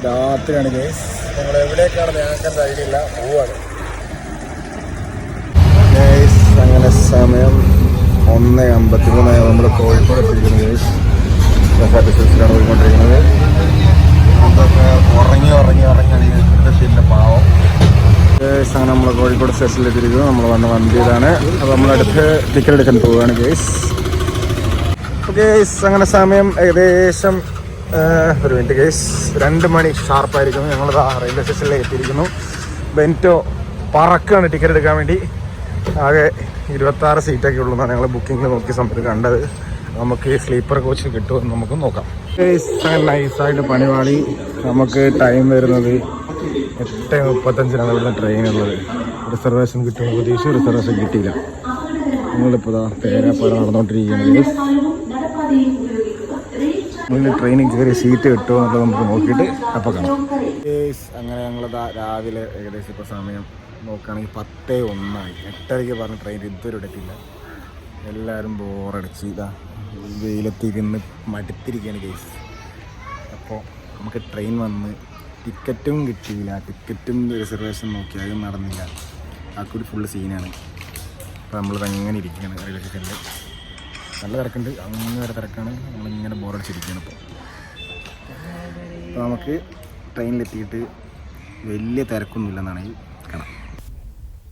രാത്രിയാണ് ഗൈസ്. നമ്മൾ എവിടേക്കാണ് ഞങ്ങൾക്ക് ഐഡിയ ഇല്ല, പോവാണ് ഗൈസ്. അങ്ങനെ സമയം 1:53 നമ്മൾ കോഴിക്കോട് എത്തിയിരിക്കുന്നത് ഗൈസ്. KSRTCയിലാണ് പോയിക്കൊണ്ടിരിക്കുന്നത്. അതൊക്കെ ഉറങ്ങിയാണ് പാവം ഗൈസ്. അങ്ങനെ നമ്മൾ കോഴിക്കോട് സ്റ്റേഷനിൽ എത്തിയിരിക്കുന്നു. നമ്മൾ വന്ന വണ്ടിയിലാണ്. അപ്പോൾ നമ്മളടുത്ത് ടിക്കറ്റ് എടുക്കാൻ പോവുകയാണ് ഗൈസ്. ഗൈസ് അങ്ങനെ സമയം ഏകദേശം ഒരു മിനിറ്റ് ഗൈസ്, 2 മണി ഷാർപ്പായിരിക്കുന്നു. ഞങ്ങൾ റെയിൽവേ സ്റ്റേഷനിലേക്ക് എത്തിയിരിക്കുന്നു. ബെൻറ്റോ പറക്കാണ് ടിക്കറ്റ് എടുക്കാൻ വേണ്ടി. ആകെ 26 സീറ്റൊക്കെ ഉള്ളൂന്നാണ് ഞങ്ങൾ ബുക്കിങ്ങിൽ നോക്കിയ സമയത്ത് കണ്ടത്. നമുക്ക് സ്ലീപ്പർ കോച്ച് കിട്ടുമെന്ന് നമുക്ക് നോക്കാം ഗൈസ്. അങ്ങനെ നൈസായിട്ട് പണിപാളി. നമുക്ക് ടൈം വരുന്നത് 8:35 ഇവിടുന്ന് ട്രെയിനുള്ളത്. റിസർവേഷൻ കിട്ടുമെന്ന് പ്രതീക്ഷിച്ചു, റിസർവേഷൻ കിട്ടിയില്ല. ഞങ്ങളിപ്പോൾ തേരാപ്പാട് നടന്നുകൊണ്ടിരിക്കുകയാണ് ഗൈസ്. മുന്നിൽ ട്രെയിനിൽ കയറി സീറ്റ് കിട്ടുമോ എന്നുള്ളത് നമുക്ക് നോക്കിയിട്ട് അപ്പോൾ കാണാം ഗൈസ്. അങ്ങനെ ഞങ്ങളിതാ രാവിലെ ഏകദേശം ഇപ്പോൾ സമയം നോക്കുകയാണെങ്കിൽ 10:01 8:30 പറഞ്ഞ ട്രെയിൻ ഇതുവരെ എടുക്കില്ല. എല്ലാവരും ബോറടിച്ച് ഇതാ വെയിലെത്തിയിരുന്ന് മടുത്തിരിക്കുകയാണ് ഗൈസ്. അപ്പോൾ നമുക്ക് ട്രെയിൻ വന്ന് ടിക്കറ്റും കിട്ടിയില്ല. ടിക്കറ്റും റിസർവേഷൻ നോക്കിയാലും നടന്നില്ല. ആ കൂടി ഫുള്ള് സീനാണ്. അപ്പോൾ നമ്മളിത് എങ്ങനെ ഇരിക്കുകയാണ് റെയിൽവേ സ്റ്റേഷനിൽ. നല്ല തിരക്കുണ്ട്, അങ്ങനെ വരെ തിരക്കാണ്. നമ്മളിങ്ങനെ ബോറടിച്ചിരിക്കുകയാണ് ഇപ്പോൾ നമുക്ക് ട്രെയിനിലെത്തിയിട്ട് വലിയ തിരക്കൊന്നുമില്ലെന്നാണ് ഈ കാണാം.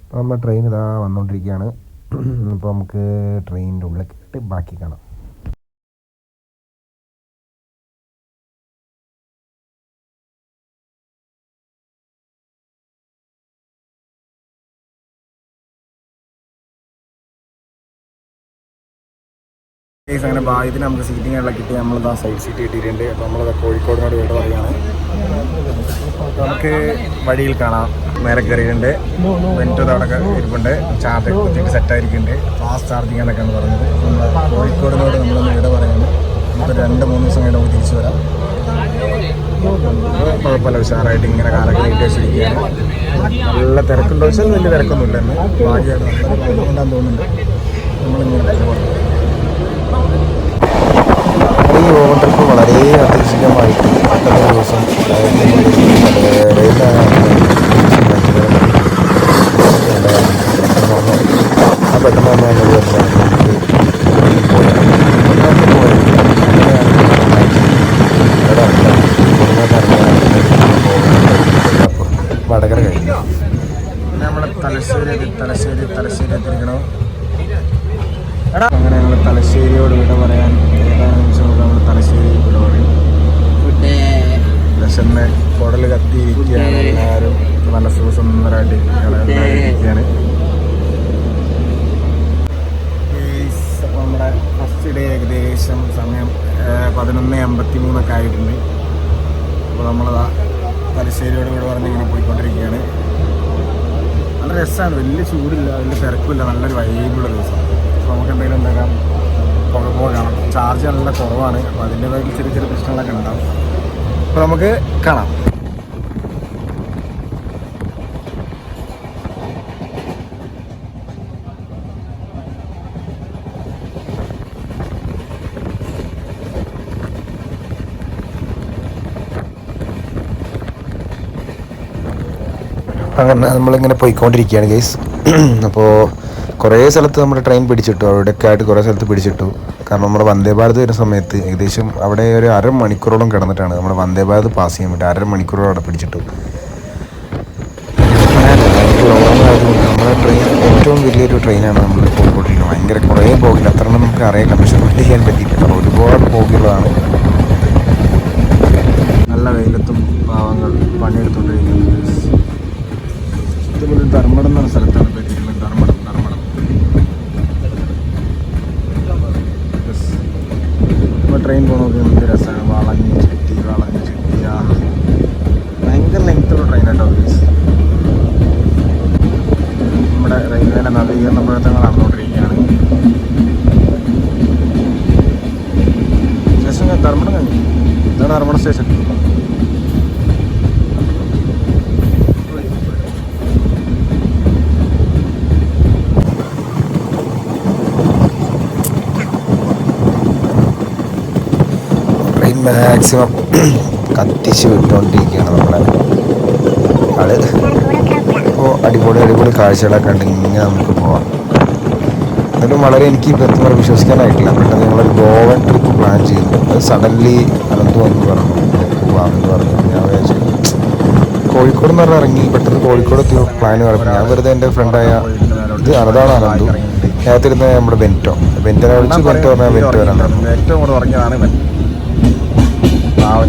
അപ്പോൾ നമ്മൾ ട്രെയിൻ ഇതാ വന്നുകൊണ്ടിരിക്കുകയാണ്. അപ്പോൾ നമുക്ക് ട്രെയിനിൻ്റെ ഉള്ളിൽ കേട്ട് ബാക്കി കാണാം. അങ്ങനെ ഭാഗ്യത്തിന് നമുക്ക് സീറ്റിങ്ങെല്ലാം കിട്ടി. നമ്മളിതാ സൈഡ് സീറ്റ് കിട്ടിയിട്ടുണ്ട്. അപ്പോൾ നമ്മളത് കോഴിക്കോടിനോട് വീട് പറയുകയാണ്. നമുക്ക് വഴിയിൽ കാണാം നേരെ കയറിയിട്ടുണ്ട്. ബെൻറ്റോ അവിടെ ഇരിപ്പുണ്ട്. ചാർജ് കുത്തിയിട്ട് സെറ്റായിരിക്കുന്നുണ്ട്. ഫാസ്റ്റ് ചാർജിങ് എന്നൊക്കെയാണ് പറഞ്ഞത്. കോഴിക്കോടിനോട് നമ്മളൊന്ന് വീട് പറയുന്നത്. നമുക്ക് 2-3 ദിവസം കഴിഞ്ഞ് നമുക്ക് തിരിച്ചു വരാം. കുഴപ്പമില്ല, ഉഷാറായിട്ട് ഇങ്ങനെ കാലൊക്കെ നീട്ടി വെച്ചിരിക്കുകയാണ്. നല്ല തിരക്കുണ്ടോ വെച്ചാൽ വലിയ തിരക്കൊന്നുമില്ല. എന്ന് ഭാഗ്യമായിട്ട് ഉണ്ടാകാൻ തോന്നുന്നുണ്ട്. നമ്മളിങ്ങനെ ഈ ഓവർ ട്രിപ്പ് വളരെ അധികമായിട്ട് പെട്ടെന്ന് ഒരു ദിവസം പെട്ടെന്ന് വടകര കഴിഞ്ഞു. നമ്മളെ തലശ്ശേരി എത്തിരിക്കണോ. അങ്ങനെ ഞങ്ങൾ തലശ്ശേരിയോട് വിട പറയാൻ ഏതാനും നിമിഷം നമ്മൾ തലശ്ശേരി വിട പറയും. വിശന്ന് കുടൽ കത്തിയിരിക്കുകയാണ്. എല്ലാവരും നല്ല സുഖസുന്ദരമായിട്ട് ഇരിക്കുകയാണ്. അപ്പോൾ നമ്മുടെ ഫസ്റ്റ് ഡേ ഏകദേശം സമയം 11:53 ആയിട്ടുണ്ട്. അപ്പോൾ നമ്മളതാ തലശ്ശേരിയോട് വിട പറഞ്ഞ് ഇങ്ങനെ പോയിക്കൊണ്ടിരിക്കുകയാണ്. നല്ല രസമാണ്, വലിയ ചൂടില്ല, വലിയ തിരക്കില്ല, നല്ലൊരു വൈബുള്ള ദിവസം. അപ്പോൾ നമുക്ക് എന്തെങ്കിലും ഉണ്ടാക്കാം, പുക കാണാം. ചാർജ് നല്ല കുറവാണ്. അപ്പോൾ അതിൻ്റെതായ ചെറിയ പ്രശ്നങ്ങളൊക്കെ ഉണ്ടാവും. അപ്പോൾ നമുക്ക് കാണാം. അങ്ങനെ നമ്മളിങ്ങനെ പോയിക്കൊണ്ടിരിക്കുകയാണ് ഗൈസ്. അപ്പോൾ കുറേ സ്ഥലത്ത് നമ്മുടെ ട്രെയിൻ പിടിച്ചിട്ടു. അവിടെയൊക്കെ ആയിട്ട് കുറേ സ്ഥലത്ത് പിടിച്ചിട്ടു. കാരണം നമ്മുടെ വന്ദേ ഭാരത് വരുന്ന സമയത്ത് ഏകദേശം അവിടെ ഒരു 1/2 മണിക്കൂറോളം കിടന്നിട്ടാണ് നമ്മുടെ വന്ദേ ഭാരത് പാസ് ചെയ്യാൻ വേണ്ടി 1/2 മണിക്കൂറോളം അവിടെ പിടിച്ചിട്ടു. നമ്മുടെ ട്രെയിൻ ഏറ്റവും വലിയൊരു ട്രെയിനാണ് നമ്മൾ പോയിക്കൊണ്ടിരിക്കുന്നത്. ഭയങ്കര കുറേ പോകില്ല, അത്ര നമുക്ക് അറിയില്ല, മെഷർമെൻറ്റ് ചെയ്യാൻ പറ്റിയിട്ടില്ല. ഒരുപാട് പോകുകളാണ്. നല്ല വെയിലത്തും പാവങ്ങൾ പണിയെടുത്തുകൊണ്ടിരിക്കുന്നത്. ഇതുപോലെ ധർമ്മടം എന്ന സ്ഥലത്താണ് പറ്റിയിട്ടുള്ളത്. ധർമ്മടം ഇപ്പോൾ ട്രെയിൻ പോകണമെങ്കിൽ എന്ത് രസമാണ്. വളഞ്ഞ് ചുറ്റി ഭയങ്കര ലെങ്ത്തുള്ള ട്രെയിൻ കേട്ടോ. നമ്മുടെ റെയിൽവേയുടെ നവീകരണ പ്രവർത്തനങ്ങൾ നടന്നുകൊണ്ടിരിക്കുകയാണ്. സ്റ്റേഷൻ ധർമ്മടം കഴിഞ്ഞു. ഇതാണ് ധർമ്മടം സ്റ്റേഷൻ. മാക്സിമം കത്തിച്ച് വിട്ടുകൊണ്ടിരിക്കുകയാണ് നമ്മളെ ആള്. അപ്പോൾ അടിപൊളി അടിപൊളി കാഴ്ചകളൊക്കെ ഉണ്ട്. ഇങ്ങനെ നമുക്ക് പോവാം. എന്നാലും വളരെ എനിക്ക് ഇപ്പം വരെ വിശ്വസിക്കാനായിട്ടില്ല. പെട്ടെന്ന് ഞങ്ങളൊരു ഗോവൻ ട്രിപ്പ് പ്ലാൻ ചെയ്യുന്നു. അത് സഡൻലി അനന്തു വന്ന് പറഞ്ഞു പോവാമെന്ന് പറഞ്ഞു. ഞാൻ വിചാരിച്ചു കോഴിക്കോട് എന്ന് പറഞ്ഞാൽ ഇറങ്ങി പെട്ടെന്ന് കോഴിക്കോട് എത്തിയ പ്ലാൻ പറഞ്ഞു. ഞാൻ വെറുതെ എൻ്റെ ഫ്രണ്ടായ ഇത് അതാണ് അനന്തു, നേരത്തിരുന്ന നമ്മുടെ ബെൻറ്റോ വിളിച്ച് ബെൻറ്റോ പറഞ്ഞാൽ ബെൻറ്റോ വരാൻ ഏറ്റവും കൂടുതൽ ഉറങ്ങിയതാണ്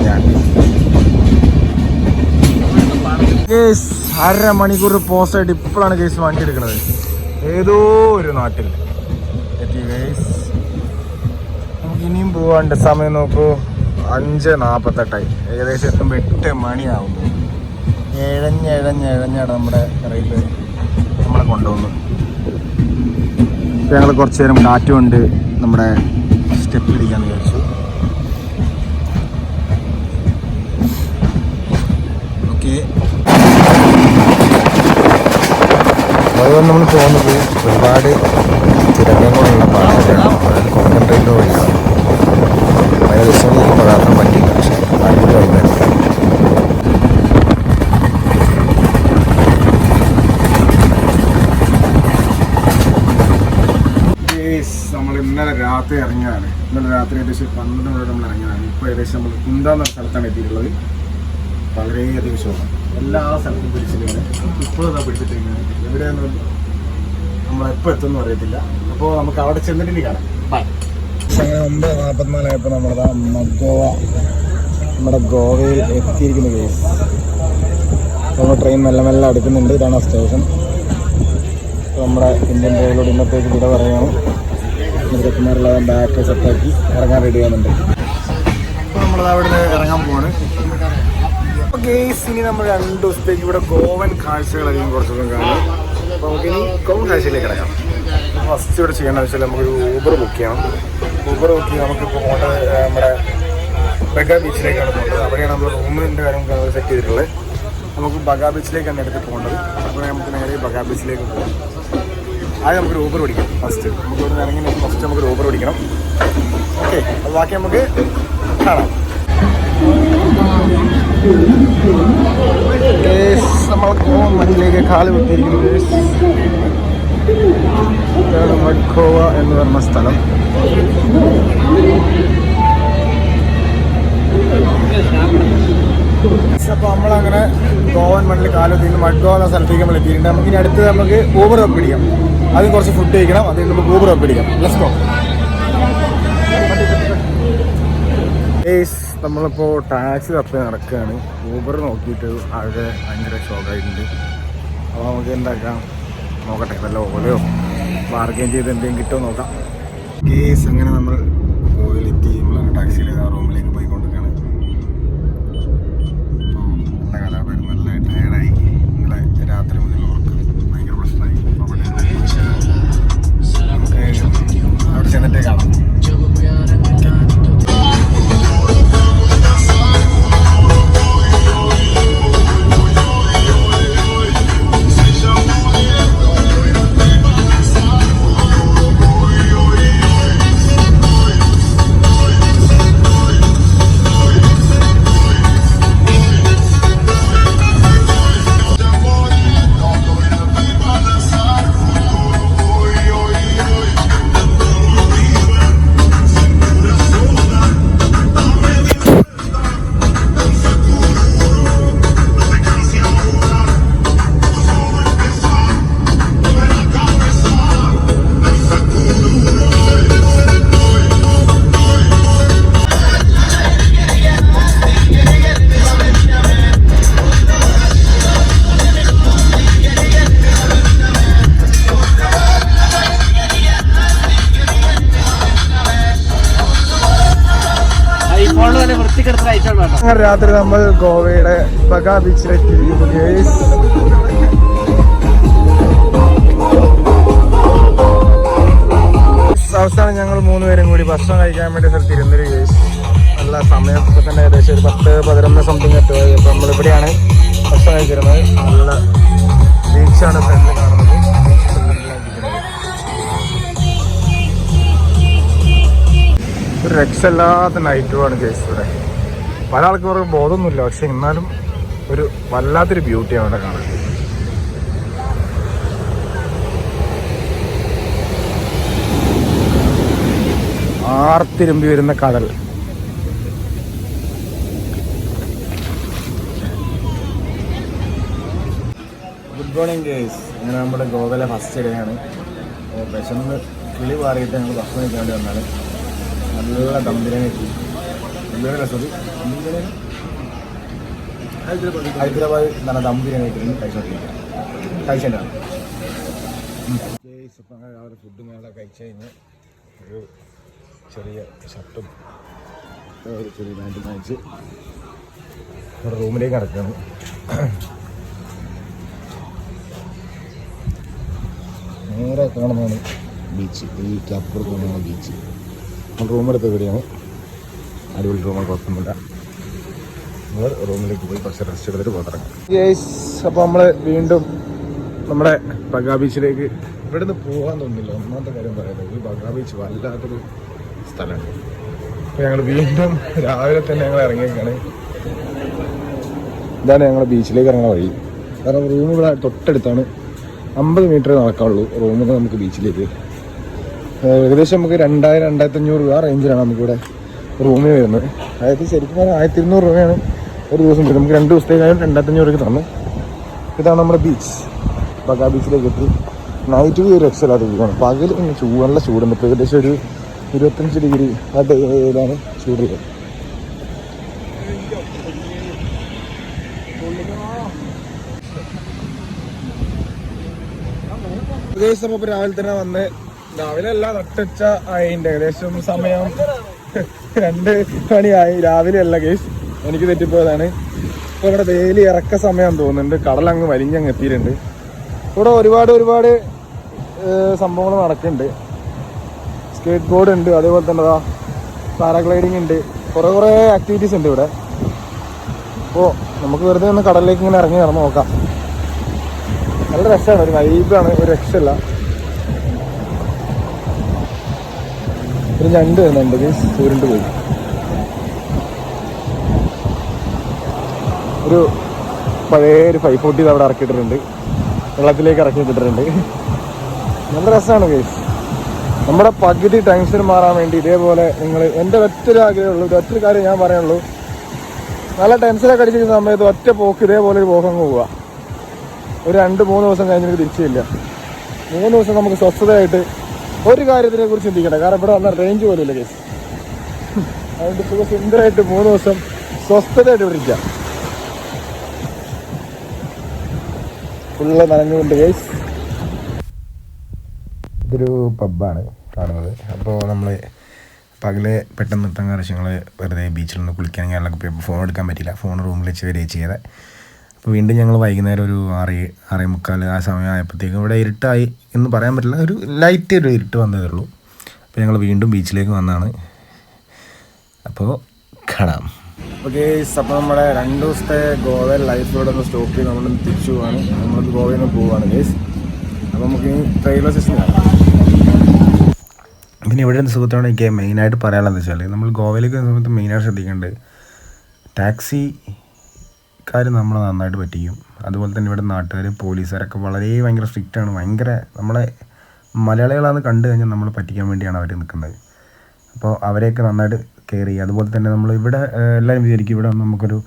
ഞാൻ. 1.5 മണിക്കൂർ പോസ്റ്റായിട്ട് ഇപ്പോഴാണ് കേസ് വണ്ടി എടുക്കുന്നത്. ഏതോ ഒരു നാട്ടിൽ എത്തി കേസ്. നമുക്ക് ഇനിയും പോവാണ്ട്. സമയം നോക്കൂ, 5:48. ഏകദേശം എത്തുമ്പോൾ 8 മണിയാവുന്നു. എഴഞ്ഞാണ് നമ്മുടെ റെയിൽവേ നമ്മളെ കൊണ്ടുപോകുന്നു. ഞങ്ങൾ കുറച്ച് നേരം കാറ്റുകൊണ്ട് നമ്മുടെ സ്റ്റെപ്പിലിരിക്കാന്ന് വിചാരിച്ചു. ഓക്കെ, അതുകൊണ്ട് നമ്മൾ പോകുന്നത് ഒരുപാട് തിരക്കങ്ങളുള്ള പാതകളാണ്. അതായത് കൊങ്കൺ റെയിൽവേ വഴിയാണ്. പല ദിവസങ്ങളിൽ പകർത്താൻ പറ്റില്ല, പക്ഷേ അടിപൊളി വഴിയാണ്. നമ്മൾ ഇന്നലെ രാത്രി ഇറങ്ങിയതാണ്. ഇന്നലെ രാത്രി ഏകദേശം 12 മണി നമ്മൾ ഇറങ്ങിയതാണ്. ഇപ്പോൾ ഏകദേശം നമ്മൾ കുന്താന്ന സ്ഥലത്താണ് എത്തിയിട്ടുള്ളത്. വളരെയധികം ശോകം. എല്ലാ സ്ഥലത്തും പിടിച്ചിട്ടുണ്ട്. ഇപ്പോഴും ഇതാ പിടിച്ചിട്ടിരിക്കുന്നത്. എവിടെയൊന്നും നമ്മളെപ്പോൾ എത്തുമെന്ന് അറിയത്തില്ല. അപ്പോൾ നമുക്ക് അവിടെ ചെന്നിട്ട് ഇനി കാണാം. ബൈ. അങ്ങനെ 9:44 ആയപ്പോൾ നമ്മളിതാ നമ്മുടെ ഗോവയിൽ എത്തിയിരിക്കുന്ന കേസ്. നമ്മൾ ട്രെയിൻ മെല്ലെ മെല്ലെ അടുക്കുന്നുണ്ട്. ഇതാണ് ആ സ്റ്റേഷൻ. നമ്മുടെ ഇന്ത്യൻ റെയിലോട് ഇന്നത്തേക്ക് വിട പറയുകയാണ്. ചെറുക്കന്മാരെല്ലാം ബാക്ക് സെറ്റാക്കി ഇറങ്ങാൻ റെഡി ആകുന്നുണ്ട്. അപ്പോൾ നമ്മളത് അവിടെ നിന്ന് ഇറങ്ങാൻ പോവാണ്. അപ്പോൾ കേസ് ഇനി നമ്മൾ 2 ദിവസത്തേക്ക് ഇവിടെ ഗോവൻ കാഴ്ചകളായിരിക്കും കുറച്ച് ദിവസം കാണാം. അപ്പോൾ നമുക്കിനി ഗോവൻ കാഴ്ചയിലേക്ക് ഇറങ്ങാം. ഫസ്റ്റ് ഇവിടെ ചെയ്യേണ്ടത് വെച്ചാൽ നമുക്കൊരു ഊബർ ബുക്ക് ചെയ്യണം. ഊബർ ബുക്ക് ചെയ്ത് നമുക്കിപ്പോൾ പോകേണ്ടത് നമ്മുടെ ബഗ ബീച്ചിലേക്കാണ് പോകേണ്ടത്. അവിടെയാണ് നമ്മൾ റൂമിൻ്റെ കാര്യം സെറ്റ് ചെയ്തിട്ടുള്ളത്. നമുക്ക് ബഗ ബീച്ചിലേക്കാണ് എടുത്ത് പോകേണ്ടത്. അപ്പോൾ നമുക്ക് നേരെ ബഗ ബീച്ചിലേക്ക് പോകാം. ആദ്യം നമുക്കൊരു ഊബർ പിടിക്കാം. ഫസ്റ്റ് നമുക്ക് ഇവിടെ ഇറങ്ങി ഫസ്റ്റ് നമുക്കൊരു ഊബർ പിടിക്കണം. ഓക്കെ, അത് ബാക്കി നമുക്ക് കാണാം. നമ്മൾ ഗോവ മണ്ണിലേക്ക് കാല് കുത്തിയിരിക്കുന്നത്. ഇതാണ് മഡ്ഗോവ എന്ന് പറഞ്ഞ സ്ഥലം. അപ്പോൾ നമ്മളങ്ങനെ ഗോവൻ മണ്ണിൽ കാലെത്തിയിട്ട് മഡ്ഗോവ എന്ന സ്ഥലത്തേക്ക് നമ്മൾ എത്തിയിട്ടുണ്ട്. നമുക്ക് ഇനി അടുത്ത് നമുക്ക് ഊബർ വെപ്പ് പിടിക്കാം. ആദ്യം കുറച്ച് ഫുഡ് കഴിക്കണം. അതിൽ നമുക്ക് ഊബർ വെപ്പ് പിടിക്കാം. Let's go. നമ്മളിപ്പോൾ ടാക്സി തപ്പി നടക്കുകയാണ്. ഊബർ നോക്കിയിട്ട് ആകെ ഭയങ്കര ഷോക്കായിട്ടുണ്ട്. അപ്പോൾ നമുക്ക് എന്താക്കാം നോക്കട്ടെ, വല്ല ഓലയോ ബാർഗെയിൻ ചെയ്ത് എന്തെങ്കിലും കിട്ടുമോ നോക്കാം. കേസ് അങ്ങനെ നമ്മൾ ഗോവയിലെത്തി. നമ്മൾ ടാക്സിയിൽ ആ റൂമിലേക്ക് പോയിക്കൊണ്ടിരിക്കുകയാണ്. അപ്പോൾ നല്ല കലാപരം നല്ല ടയർഡായി. ഇന്നലെ രാത്രി മുതൽ ഉറക്കം ഭയങ്കര പ്രശ്നമായി. നമുക്ക് അവിടെ ചെന്നിട്ടേ കാണാം. അങ്ങനെ രാത്രി നമ്മൾ ഗോവയുടെ ബഗ ബീച്ചിലെത്തിയിരിക്കുന്നു. അവസാനം ഞങ്ങൾ 3 പേരും കൂടി ഭക്ഷണം കഴിക്കാൻ വേണ്ടി സ്ഥലത്തിരുന്നൊരു കേസ്. നല്ല സമയം ഇപ്പോൾ തന്നെ ഏകദേശം ഒരു 10-11 സംതിങ് എത്തുമായി. അപ്പോൾ നമ്മളിവിടെയാണ് ഭക്ഷണം കഴിച്ചിരുന്നത്. നല്ല ബീച്ചാണ് ഫ്രണ്ടിൽ കാണുന്നത്. ഒരു രക്ഷയില്ലാത്ത നൈറ്റുമാണ് കേസ് ഇവിടെ. പല ആൾക്കാർക്ക് ബോധമൊന്നുമില്ല, പക്ഷെ എന്നാലും ഒരു വല്ലാത്തൊരു ബ്യൂട്ടിയാണ് അവിടെ കാണാൻ. ആർത്തിരുമ്പി വരുന്ന കടൽ. Good morning guys. അങ്ങനെ നമ്മുടെ ഗോവയിലെ ഫസ്റ്റ് ഡേ ആണ്. വിശന്ന് കിളി മാറിയിട്ട് ഞങ്ങൾ ഭക്ഷണം കഴിക്കാൻ വേണ്ടി വന്നാണ്. നല്ല ദം ബിരിയാണി എത്തി. ഹൈദരാബാദ് നല്ല ദം ബിരിയാണി ആയിട്ട് കഴിച്ചിട്ടാണ്. ഇപ്പം അങ്ങനെ രാവിലെ ഫുഡ് ഞങ്ങളെ കഴിച്ച് കഴിഞ്ഞ് ഒരു ചെറിയ ഷർട്ടും ഒരു ചെറിയ പാൻറ്റും വാങ്ങിച്ച് റൂമിലേക്ക് കിടക്കുകയാണ്. നേരെ കാണുന്നതാണ് ബീച്ച്. ഈ അപ്പുറത്ത് കാണുന്ന ബീച്ച്. നമ്മൾ റൂമെടുത്ത ഇവിടെയാണ്. അടിപൊളി റൂമിൽ കുഴപ്പമൊന്നുമില്ല. നമ്മൾ റൂമിലേക്ക് പോയി കുറച്ച് റെസ്റ്റ് എടുത്തിട്ട് പുറത്തിറങ്ങാം. അപ്പോൾ നമ്മൾ വീണ്ടും നമ്മുടെ ബഗാ ബീച്ചിലേക്ക് ഇവിടെ നിന്ന് പോകാൻ തോന്നുന്നില്ല. ഒന്നാമത്തെ കാര്യം പറയുന്നത് ഈ ബഗാ ബീച്ച് വല്ലാത്തൊരു സ്ഥലമാണ്. അപ്പോൾ ഞങ്ങൾ വീണ്ടും രാവിലെ തന്നെ ഞങ്ങൾ ഇറങ്ങിയേക്കാണ്. ഇതാണ് ഞങ്ങൾ ബീച്ചിലേക്ക് ഇറങ്ങുന്ന വഴി. കാരണം റൂം ഇവിടെ തൊട്ടടുത്താണ്. 50 മീറ്റർ നടക്കാനുള്ളൂ റൂമിൽ നിന്ന് നമുക്ക് ബീച്ചിലേക്ക്. ഏകദേശം നമുക്ക് 2000-2500 രൂപ റേഞ്ചിലാണ് നമുക്കിവിടെ റൂമിൽ വരുന്നത്. അതായത് ശരിക്കും പറഞ്ഞാൽ 1200 രൂപയാണ് ഒരു ദിവസം വരുന്നത്. നമുക്ക് 2 ദിവസത്തേക്കായാലും 2500 രൂപയ്ക്ക് തന്നു. ഇതാണ് നമ്മുടെ ബീച്ച്. ബഗാ ബീച്ചിലേക്ക് എത്തി. നൈറ്റ് വ്യൂ ഒരു രക്ഷയില്ലാത്ത വ്യൂവാണ്. പകൽ നല്ല ചൂടുണ്ട്. ഇപ്പോൾ ഏകദേശം ഒരു 25 ഡിഗ്രി ഇതാണ് ചൂടുള്ളത്. ഏകദേശം ഇപ്പോൾ രാവിലെ തന്നെ വന്ന് രാവിലെ അല്ല നട്ടുച്ച ആയിൻ്റെ ഏകദേശം സമയം 2 മണിയായി. രാവിലെ അല്ല കേസ്, എനിക്ക് തെറ്റിപ്പോയതാണ്. ഇപ്പോൾ ഇവിടെ വേലി ഇറക്ക സമയം തോന്നുന്നുണ്ട്. കടലങ്ങ് വലിഞ്ഞങ്ങ് എത്തിയിട്ടുണ്ട്. ഇവിടെ ഒരുപാട് സംഭവങ്ങൾ നടക്കുന്നുണ്ട്. സ്കേറ്റ് ബോർഡ് ഉണ്ട്, അതേപോലെ തന്നെ പാരാഗ്ലൈഡിങ് ഉണ്ട്, കുറേ ആക്ടിവിറ്റീസ് ഉണ്ട് ഇവിടെ. അപ്പോൾ നമുക്ക് വെറുതെ ഒന്ന് കടലിലേക്ക് ഇങ്ങനെ ഇറങ്ങി നടന്ന് നോക്കാം. നല്ല രസമാണ്, ഒരു വൈബാണ്, ഒരു രക്ഷയില്ല. ഒരു ഞണ്ട് വരുന്നുണ്ട് മീൻസ് സൂര്യണ്ട് പോയി. ഒരു പഴയ ഒരു 540 അവിടെ ഇറക്കിയിട്ടുണ്ട്, വെള്ളത്തിലേക്ക് ഇറക്കി ഇട്ടിട്ടുണ്ട്. നല്ല രസമാണ് കേസ്. നമ്മുടെ പകുതി ടെൻഷൻ മാറാൻ വേണ്ടി ഇതേപോലെ നിങ്ങൾ, എൻ്റെ ഒറ്റൊരു ആഗ്രഹമുള്ളൂ, ഒറ്റൊരു കാര്യം ഞാൻ പറയാനുള്ളൂ, നല്ല ടെൻഷനൊക്കെ അടിച്ചിരിക്കുന്ന സമയത്ത് ഒറ്റ പോക്ക് ഇതേപോലെ ഒരു പോക്കങ്ങ് പോവുക. ഒരു 2-3 ദിവസം കഴിഞ്ഞിട്ട് തിരിച്ചില്ല. 3 ദിവസം നമുക്ക് സ്വസ്ഥതയായിട്ട് ഒരു കാര്യത്തിനെ കുറിച്ച് ചിന്തിക്കണ്ട. കാരണം ഇവിടെ വന്ന റേഞ്ച് പോലും ഇല്ല കേസ്. അതുകൊണ്ട് സുന്ദരമായിട്ട് 3 ദിവസം സ്വസ്ഥതയായിട്ട് വിളിക്കാം. ഫുള്ള് നനഞ്ഞുകൊണ്ട് കേസ്. ഇതൊരു പബ്ബാണ് കാണുന്നത്. അപ്പോൾ നമ്മൾ പകല് പെട്ടെന്ന് നിർത്താൻ കാരണം ഞങ്ങൾ വെറുതെ ബീച്ചിൽ നിന്ന് കുളിക്കാനെങ്കിൽ അതിലൊക്കെ പോയപ്പോൾ ഫോൺ എടുക്കാൻ പറ്റില്ല. ഫോൺ റൂമിൽ വെച്ച് വരിക ചെയ്തത്. അപ്പോൾ വീണ്ടും ഞങ്ങൾ വൈകുന്നേരം ഒരു 6-6:45 ആ സമയം ആയപ്പോഴത്തേക്കും ഇവിടെ ഇരുട്ടായി എന്ന് പറയാൻ പറ്റില്ല, ഒരു ലൈറ്റ് ഒരു ഇരുട്ട് വന്നതേ ഉള്ളൂ. അപ്പോൾ ഞങ്ങൾ വീണ്ടും ബീച്ചിലേക്ക് വന്നതാണ്. അപ്പോൾ കാണാം. ഓക്കെ, അപ്പോൾ നമ്മുടെ 2 ദിവസത്തെ ഗോവ ലൈഫിലൂടെ ഒന്ന് സ്റ്റോപ്പ് ചെയ്ത് നമ്മൾ തിരിച്ചു പോവാണ്. നമ്മൾ ഗോവയിൽ നിന്ന് പോവുകയാണ് ഗേസ്. അപ്പോൾ നമുക്ക് റെയിൽവേ സ്റ്റേഷൻ കാണാം. പിന്നെ ഇവിടെ നിന്ന് സുഖത്തോടെ എനിക്ക് മെയിനായിട്ട് പറയാനുള്ളതെന്ന് വെച്ചാൽ നമ്മൾ ഗോവയിലേക്ക് വരുന്ന സമയത്ത് മെയിനായിട്ട് ശ്രദ്ധിക്കേണ്ടത് ടാക്സിക്കാർ നമ്മളെ നന്നായിട്ട് പറ്റിക്കും. അതുപോലെ തന്നെ ഇവിടെ നാട്ടുകാർ പോലീസുകാരൊക്കെ ഭയങ്കര സ്ട്രിക്റ്റാണ്. നമ്മളെ മലയാളികളാണെന്ന് കണ്ടു കഴിഞ്ഞാൽ നമ്മൾ പറ്റിക്കാൻ വേണ്ടിയാണ് അവർ നിൽക്കുന്നത്. അപ്പോൾ അവരെയൊക്കെ നന്നായിട്ട് കെയർ ചെയ്യുക. അതുപോലെ തന്നെ നമ്മളിവിടെ എല്ലാവരും വിചാരിക്കും ഇവിടെ നമുക്കൊരു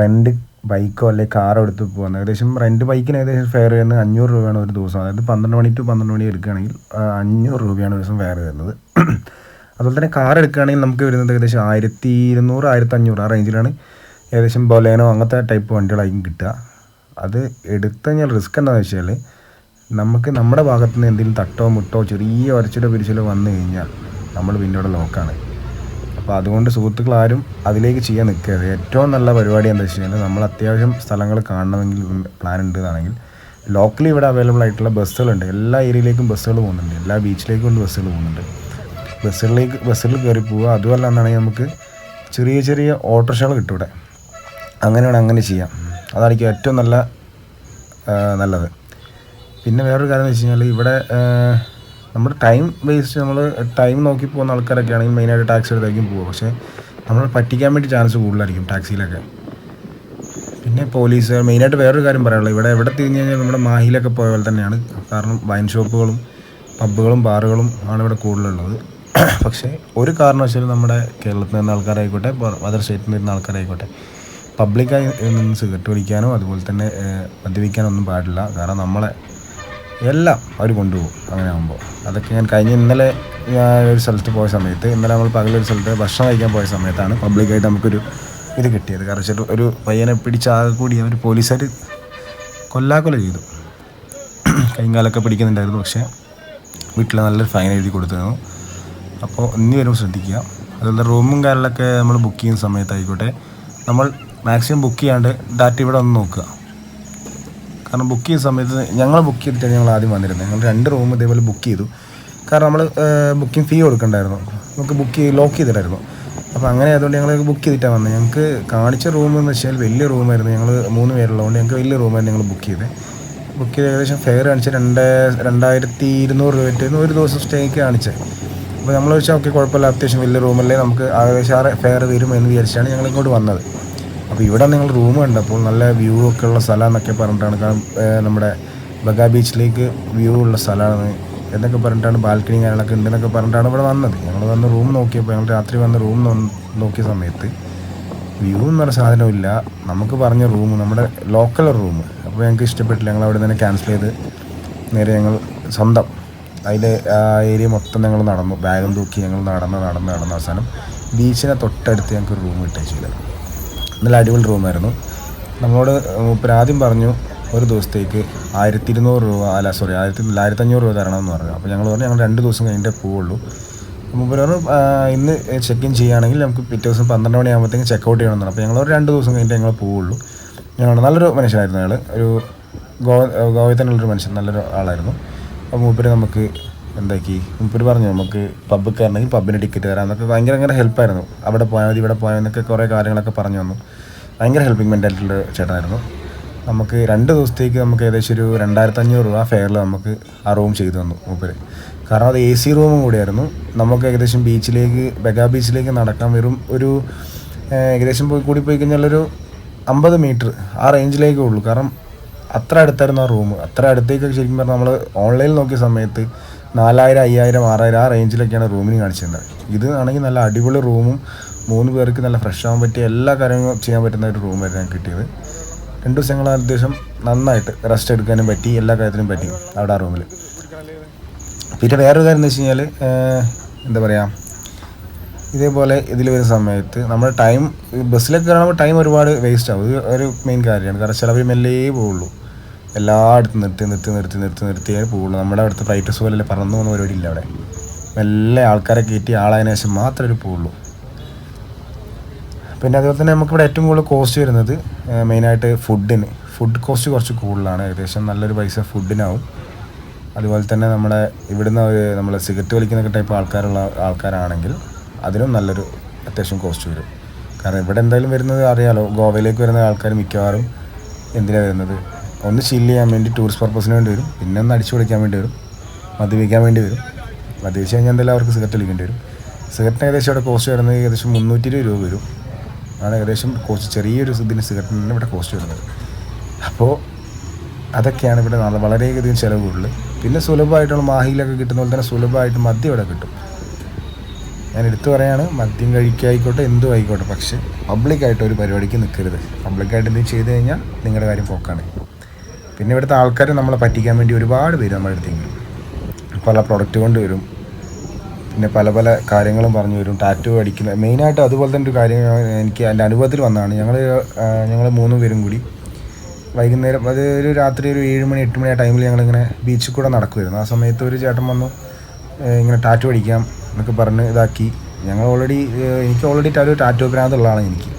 റെൻറ്റ് ബൈക്കോ അല്ലെങ്കിൽ കാറോ എടുത്ത് പോകാൻ. ഏകദേശം റെൻറ്റ് ബൈക്കിന് ഏകദേശം ഫെയർ വരുന്നത് 500 രൂപയാണ് ഒരു ദിവസം. അതായത് 12 മണി to 12 മണി എടുക്കുകയാണെങ്കിൽ 500 രൂപയാണ് ഒരു ദിവസം ഫെയർ വരുന്നത്. അതുപോലെ തന്നെ കാർ എടുക്കുകയാണെങ്കിൽ നമുക്ക് വരുന്നത് ഏകദേശം 1200-1500 ആ റേഞ്ചിലാണ് ഏകദേശം ബൊലേനോ അങ്ങനത്തെ ടൈപ്പ് വണ്ടികളായിരിക്കും കിട്ടുക. അത് എടുത്തു കഴിഞ്ഞാൽ റിസ്ക് എന്താണെന്ന് വെച്ചാൽ നമുക്ക് നമ്മുടെ ഭാഗത്തു നിന്ന് എന്തെങ്കിലും തട്ടോ മുട്ടോ ചെറിയ ഒരച്ചിലോ പിരിച്ചിലോ വന്നു കഴിഞ്ഞാൽ നമ്മൾ പിന്നീട് ലോക്കാണ്. അപ്പോൾ അതുകൊണ്ട് സുഹൃത്തുക്കൾ ആരും അതിലേക്ക് ചെയ്യാൻ നിൽക്കരുത്. ഏറ്റവും നല്ല പരിപാടി എന്താ വെച്ച് കഴിഞ്ഞാൽ നമ്മൾ അത്യാവശ്യം സ്ഥലങ്ങൾ കാണണമെങ്കിൽ പ്ലാൻ ഉണ്ടെന്നാണെങ്കിൽ ലോക്കലി ഇവിടെ അവൈലബിൾ ആയിട്ടുള്ള ബസ്സുകളുണ്ട്. എല്ലാ ഏരിയയിലേക്കും ബസ്സുകൾ പോകുന്നുണ്ട്, എല്ലാ ബീച്ചിലേക്കും ബസ്സുകൾ പോകുന്നുണ്ട്. ബസ്സിൽ കയറി പോവുക. അതുമല്ല എന്നാണെങ്കിൽ നമുക്ക് ചെറിയ ഓട്ടോറിക്ഷകൾ കിട്ടും ഇവിടെ. അങ്ങനെ ചെയ്യാം. അതായിരിക്കും ഏറ്റവും നല്ലത്. പിന്നെ വേറൊരു കാര്യം എന്ന് വെച്ച് കഴിഞ്ഞാൽ ഇവിടെ നമ്മുടെ ടൈം വേസ്റ്റ്, നമ്മൾ ടൈം നോക്കി പോകുന്ന ആൾക്കാരൊക്കെ ആണെങ്കിൽ മെയിനായിട്ട് ടാക്സി എടുത്തായിരിക്കും പോവുക. പക്ഷേ നമ്മളെ പറ്റിക്കാൻ വേണ്ടി ചാൻസ് കൂടുതലായിരിക്കും ടാക്സിയിലൊക്കെ. പിന്നെ പോലീസ് മെയിനായിട്ട് വേറൊരു കാര്യം പറയാനുള്ളത്, ഇവിടെ എവിടെ തിരിഞ്ഞ് കഴിഞ്ഞാൽ നമ്മുടെ മാഹിയിലൊക്കെ പോയ പോലെ തന്നെയാണ്. കാരണം വൈൻ ഷോപ്പുകളും പബ്ബുകളും ബാറുകളും ആണ് ഇവിടെ കൂടുതലുള്ളത്. പക്ഷേ ഒരു കാരണവശാലും നമ്മുടെ കേരളത്തിൽ നിന്ന് ആൾക്കാരായിക്കോട്ടെ അതർ സ്റ്റേറ്റിൽ നിന്ന് ആൾക്കാരായിക്കോട്ടെ പബ്ലിക്കായി നിന്ന് സിഗരറ്റ് വലിക്കാനോ അതുപോലെ തന്നെ മദ്യപിക്കാനോ ഒന്നും പാടില്ല. കാരണം നമ്മളെ എല്ലാം അവർ കൊണ്ടുപോകും അങ്ങനെ ആകുമ്പോൾ. അതൊക്കെ ഞാൻ ഇന്നലെ ഞാൻ ഒരു സ്ഥലത്ത് പോയ സമയത്ത്, ഇന്നലെ നമ്മൾ പകലൊരു സ്ഥലത്ത് ഭക്ഷണം കഴിക്കാൻ പോയ സമയത്താണ് പബ്ലിക്കായിട്ട് നമുക്കൊരു ഇത് കിട്ടിയത്. കാരണം വെച്ചാൽ ഒരു പയ്യനെ പിടിച്ചാകെ കൂടി അവർ പോലീസുകാർ കൊല്ലാക്കൊല ചെയ്തു. കൈകാലൊക്കെ പിടിക്കുന്നുണ്ടായിരുന്നു. പക്ഷേ വീട്ടിൽ നല്ലൊരു ഫൈൻ എഴുതി കൊടുത്തിരുന്നു. അപ്പോൾ ഇനി വരുമ്പോൾ ശ്രദ്ധിക്കുക. അതുപോലെ റൂമും കാര്യങ്ങളൊക്കെ നമ്മൾ ബുക്ക് ചെയ്യുന്ന സമയത്തായിക്കോട്ടെ നമ്മൾ മാക്സിമം ബുക്ക് ചെയ്യാണ്ട് ഡാറ്റ ഇവിടെ ഒന്ന് നോക്കുക. കാരണം ബുക്ക് ചെയ്യുന്ന സമയത്ത് ഞങ്ങൾ ബുക്ക് ചെയ്തിട്ടാണ് ഞങ്ങൾ ആദ്യം വന്നിരുന്നത്. ഞങ്ങൾ 2 റൂം ഇതേപോലെ ബുക്ക് ചെയ്തു. കാരണം നമ്മൾ ബുക്കിംഗ് ഫീ കൊടുക്കണ്ടായിരുന്നു, നമുക്ക് ലോക്ക് ചെയ്തിട്ടായിരുന്നു. അപ്പോൾ അങ്ങനെ ആയതുകൊണ്ട് ഞങ്ങൾ ബുക്ക് ചെയ്തിട്ടാണ് വന്നത്. ഞങ്ങൾക്ക് കാണിച്ച റൂം എന്ന് വെച്ചാൽ വലിയ റൂമായിരുന്നു. ഞങ്ങൾ 3 പേരുള്ളതുകൊണ്ട് ഞങ്ങൾക്ക് വലിയ റൂമായിരുന്നു ഞങ്ങൾ ബുക്ക് ചെയ്ത് ഏകദേശം ഫെയർ കാണിച്ച് 2200 രൂപയായിരുന്നു ഒരു ദിവസം സ്റ്റേക്ക് കാണിച്ചത്. അപ്പോൾ നമ്മൾ വെച്ചാൽ ഓക്കെ കുഴപ്പമില്ല, അത്യാവശ്യം വലിയ റൂമല്ലേ, നമുക്ക് ഏകദേശം ഫെയർ വരും എന്ന് വിചാരിച്ചാണ് ഞങ്ങൾ ഇങ്ങോട്ട് വന്നത്. അപ്പോൾ ഇവിടെ നിങ്ങൾ റൂം കണ്ടപ്പോൾ നല്ല വ്യൂ ഒക്കെ ഉള്ള സ്ഥലം എന്നൊക്കെ പറഞ്ഞിട്ടാണ്, കാരണം നമ്മുടെ ബഗാ ബീച്ചിലേക്ക് വ്യൂ ഉള്ള സ്ഥലമാണ് എന്നൊക്കെ പറഞ്ഞിട്ടാണ്, ബാൽക്കണി കാര്യങ്ങളൊക്കെ ഉണ്ടെന്നൊക്കെ പറഞ്ഞിട്ടാണ് ഇവിടെ വന്നത്. ഞങ്ങൾ വന്ന് റൂം നോക്കിയപ്പോൾ, ഞങ്ങൾ രാത്രി വന്ന് റൂം നോക്കിയ സമയത്ത് വ്യൂ എന്ന് പറഞ്ഞ സാധനമില്ല. നമുക്ക് പറഞ്ഞ റൂം നമ്മുടെ ലോക്കൽ റൂം. അപ്പോൾ ഞങ്ങൾക്ക് ഇഷ്ടപ്പെട്ടില്ല. ഞങ്ങൾ അവിടെ തന്നെ ക്യാൻസൽ ചെയ്ത് നേരെ ഞങ്ങൾ സ്വന്തം അതിൻ്റെ ആ ഏരിയ മൊത്തം ഞങ്ങൾ നടന്നു, ബാഗും തൂക്കി ഞങ്ങൾ നടന്ന് അവസാനം ബീച്ചിനെ തൊട്ടടുത്ത് ഞങ്ങൾക്ക് ഒരു റൂം കിട്ടുകയില്ല. നല്ല അടിപൊളി റൂമായിരുന്നു. നമ്മളോട് ആദ്യം പറഞ്ഞു ഒരു ദിവസത്തേക്ക് 1200 രൂപ 1500 രൂപ തരണമെന്ന് പറഞ്ഞു. അപ്പോൾ ഞങ്ങൾ പറഞ്ഞു ഞങ്ങൾ 2 ദിവസം കഴിഞ്ഞിട്ടേ പോവുള്ളൂ. മൂപ്പര് പറഞ്ഞു ഇന്ന് ചെക്ക് ഇൻ ചെയ്യുകയാണെങ്കിൽ നമുക്ക് പിറ്റേ ദിവസം 12 മണിയാകുമ്പോഴത്തേക്കും ചെക്കൗട്ട് ചെയ്യണമെന്നാണ്. അപ്പോൾ ഞങ്ങൾ 2 ദിവസം കഴിഞ്ഞിട്ട് ഞങ്ങൾ പോവുള്ളൂ. നല്ലൊരു മനുഷ്യനായിരുന്നു അയാൾ, ഒരു ഗോവയിൽ തന്നെയുള്ളൊരു മനുഷ്യൻ, നല്ലൊരു ആളായിരുന്നു. അപ്പോൾ മൂപ്പര് നമുക്ക് എന്താക്കി, മൂപ്പര് പറഞ്ഞു നമുക്ക് പബ്ബ് കയറണമെങ്കിൽ പബ്ബിന് ടിക്കറ്റ് തരാം എന്നൊക്കെ ഭയങ്കര ഹെൽപ്പായിരുന്നു. അവിടെ പോയാൽ മതി ഇവിടെ പോയാൽ എന്നൊക്കെ കുറേ കാര്യങ്ങളൊക്കെ പറഞ്ഞു തന്നു. ഭയങ്കര ഹെൽപ്പിംഗ് മെൻറ്റാലിറ്റിയുള്ള ചേട്ടനായിരുന്നു. നമുക്ക് 2 ദിവസത്തേക്ക് നമുക്ക് ഏകദേശം ഒരു 2500 രൂപ ഫെയറിൽ നമുക്ക് ആ റൂം ചെയ്തു തന്നു മൂപ്പര്. കാരണം അത് AC റൂമും കൂടിയായിരുന്നു. നമുക്ക് ഏകദേശം ബഗാ ബീച്ചിലേക്ക് നടക്കാൻ വെറും ഒരു ഏകദേശം പോയി കഴിഞ്ഞാൽ ഒരു 50 മീറ്റർ ആ റേഞ്ചിലേക്കേ ഉള്ളൂ. കാരണം അത്ര അടുത്തായിരുന്നു ആ റൂം. അത്ര അടുത്തേക്കൊക്കെ ശരിക്കും പറഞ്ഞാൽ നമ്മൾ ഓൺലൈനിൽ നോക്കിയ സമയത്ത് 4000, 5000, 6000 ആ റേഞ്ചിലൊക്കെയാണ് റൂമിന് കാണിച്ചിരുന്നത്. ഇത് ആണെങ്കിൽ നല്ല അടിപൊളി റൂമും 3 പേർക്ക് നല്ല ഫ്രഷ് ആകാൻ പറ്റിയ എല്ലാ കാര്യങ്ങളും ചെയ്യാൻ പറ്റുന്ന ഒരു റൂമായിരുന്നു ഞങ്ങൾക്ക് കിട്ടിയത്. 2 ദിവസം ഞങ്ങൾ അത്യാവശ്യം നന്നായിട്ട് റെസ്റ്റ് എടുക്കാനും പറ്റി, എല്ലാ കാര്യത്തിനും പറ്റി അവിടെ ആ റൂമിൽ. പിന്നെ വേറൊരു കാര്യം എന്ന് വെച്ച് കഴിഞ്ഞാൽ എന്താ പറയുക, ഇതേപോലെ ഇതിൽ വരുന്ന സമയത്ത് നമ്മുടെ ടൈം ബസ്സിലൊക്കെ കയറുമ്പോൾ ടൈം ഒരുപാട് വേസ്റ്റ് ആവും. ഇത് ഒരു മെയിൻ കാര്യമാണ്. കാരണം ചിലവർ മെല്ലേ പോവുള്ളൂ, എല്ലായിടത്തും നിർത്തിയേ പോവുള്ളൂ. നമ്മുടെ അടുത്ത് ഫ്ലൈറ്റ് പോലല്ലേ പറന്നു പോകുന്ന പരിപാടി ഇല്ല അവിടെ. മെല്ലെ ആൾക്കാരെ കയറ്റി ആളതിനു ശേഷം മാത്രമേ പോവുള്ളൂ. പിന്നെ അതുപോലെ തന്നെ നമുക്കിവിടെ ഏറ്റവും കൂടുതൽ കോസ്റ്റ് വരുന്നത് മെയിനായിട്ട് ഫുഡ് കോസ്റ്റ് കുറച്ച് കൂടുതലാണ്. ഏകദേശം നല്ലൊരു പൈസ ഫുഡിനാവും. അതുപോലെ തന്നെ നമ്മുടെ ഇവിടുന്ന് നമ്മൾ സിഗരറ്റ് വലിക്കുന്ന ടൈപ്പ് ആൾക്കാരാണെങ്കിൽ അതിനും നല്ലൊരു അത്യാവശ്യം കോസ്റ്റ് വരും. കാരണം ഇവിടെ എന്തായാലും വരുന്നത് അറിയാലോ, ഗോവയിലേക്ക് വരുന്ന ആൾക്കാർ മിക്കവാറും എന്തിനാണ് വരുന്നത്, ഒന്ന് ചില്ല് ചെയ്യാൻ വേണ്ടി, ടൂറിസ്റ്റ് പർപ്പസിന് വേണ്ടി വരും, പിന്നെ ഒന്ന് അടിച്ചു പൊളിക്കാൻ വേണ്ടി വരും, മദ്യപിക്കാൻ വേണ്ടി വരും. മദ്യപിച്ച് കഴിഞ്ഞാൽ എന്തായാലും അവർക്ക് സിഗരറ്റ് വലിക്കേണ്ടി വരും. സിഗരറ്റിന് ഏകദേശം ഇവിടെ കോസ്റ്റ് വരുന്നത് ഏകദേശം 320 രൂപ വരും. ആണ് ഏകദേശം കോസ്റ്റ്, ചെറിയൊരു ഇതിന് സിഗരറ്റിന് ഇവിടെ കോസ്റ്റ് വരുന്നത്. അപ്പോൾ അതൊക്കെയാണ് ഇവിടെ വളരെയധികം ചിലവ് കൂടുതൽ. പിന്നെ സുലഭമായിട്ടുള്ള മാഹിയിലൊക്കെ കിട്ടുന്ന പോലെ തന്നെ സുലഭമായിട്ട് മദ്യം ഇവിടെ കിട്ടും. ഞാൻ എടുത്തു പറയാണ്, മദ്യം കഴിക്കായിക്കോട്ടെ എന്തും ആയിക്കോട്ടെ, പക്ഷേ പബ്ലിക്കായിട്ട് ഒരു പരിപാടിക്ക് നിൽക്കരുത്. പബ്ലിക്കായിട്ട് എന്തെങ്കിലും ചെയ്ത് കഴിഞ്ഞാൽ നിങ്ങളുടെ കാര്യം പോക്കാണ്. പിന്നെ ഇവിടുത്തെ ആൾക്കാർ നമ്മളെ പറ്റിക്കാൻ വേണ്ടി ഒരുപാട് പേര് നമ്മുടെ അടുത്തേക്ക് പല പ്രൊഡക്റ്റ് കൊണ്ട് വരും, പിന്നെ പല കാര്യങ്ങളും പറഞ്ഞു വരും. ടാറ്റു അടിക്കുന്ന മെയിനായിട്ട് അതുപോലെ തന്നെ ഒരു കാര്യം എനിക്ക് എൻ്റെ അനുഭവത്തിൽ വന്നതാണ്. ഞങ്ങൾ 3 പേരും കൂടി വൈകുന്നേരം, അത് ഒരു രാത്രി ഒരു 7 മണി 8 മണി ആ ടൈമിൽ ഞങ്ങളിങ്ങനെ ബീച്ചിൽ കൂടെ നടക്കുമായിരുന്നു. ആ സമയത്ത് ഒരു ചേട്ടൻ വന്നു ഇങ്ങനെ ടാറ്റു അടിക്കാം എന്നൊക്കെ പറഞ്ഞ് ഇതാക്കി. എനിക്ക് ഓൾറെഡി ടാറ്റു ഭ്രാന്തുള്ളതാണ് എനിക്ക്.